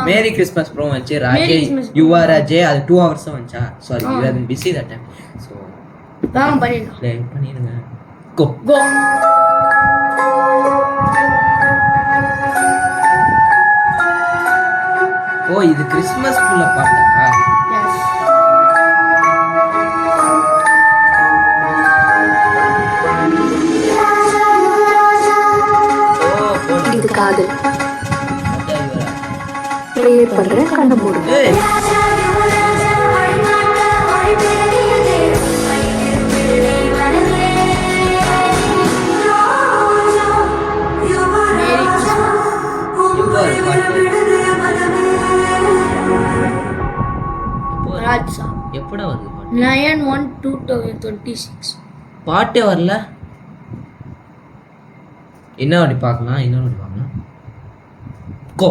merry Christmas promo வச்சு Raje you are Ajay அது 2 hours வந்துச்சா sorry you are busy that time so வாங்க பண்ணிடலாம் ப்ளே பண்ணிடுங்க கோ ஓ இது கிறிஸ்மஸ் குள்ள பாட்டா இது காதல் ப்ளே பண்றேன் கண்ணை மூடுங்க எப்படா வருது 9/1/2026 பாட்டே வரல என்ன வாடி பார்க்கலாம் கோ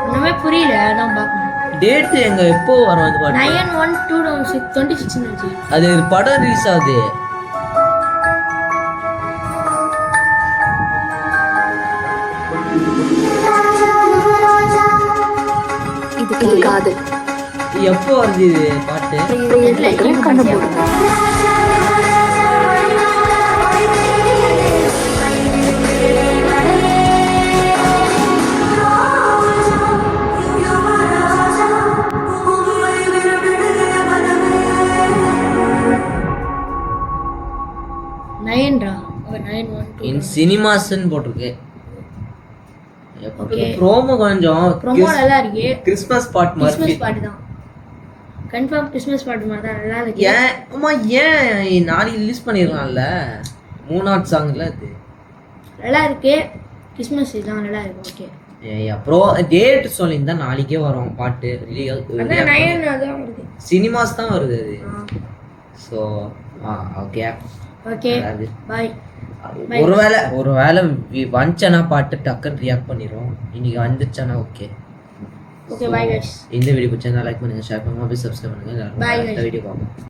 ஒண்ணுமே புரியல அதான் பார்க்கணும் டேட் எங்க எப்போ வரும் அது பாட்டு 9/1/2026 நினைச்சு அது படம் ரிலீஸ் ஆகுது இது காதல் எப்போ வருது இது பாட்டு கண்ணை மூடுங்க இன் சினிமாஸ்ன்னு போட்டிருக்கு ப்ரோமோ கொஞ்சம் நல்லா இருக்கு கிறிஸ்மஸ் பாட்டு மாதிரி பாட்டு தான் கன்ஃபார்ம் கிறிஸ்மஸ் பாட்டு மாதிரி தான் நல்லா இருக்கு ஏன் நாளைக்கு ரிலீஸ் பண்ணிடலாம்ல 3 சாங்ல அது நல்லா இருக்கு கிறிஸ்மஸ் தான் நல்லா இருக்கு ஓகே அப்புறம் டேட் சொல்லியிருந்தா நாளைக்கே வரும் பாட்டு சினிமாஸ் தான் வருது அது ஸோ ஓகே ஓகே பை ஒருவேளை வந்துச்சனா பாட்டு டக்குன்னு ரியாக்ட் பண்ணிடுவோம் இன்னைக்கு வந்துச்சுன்னா ஓகே ஓகே பை गाइस இந்த வீடியோ பிடிச்சிருந்தா லைக் பண்ணுங்க ஷேர் பண்ணுங்க சப்ஸ்கிரைப் பண்ணுங்க பை வீடியோ பார்ப்போம்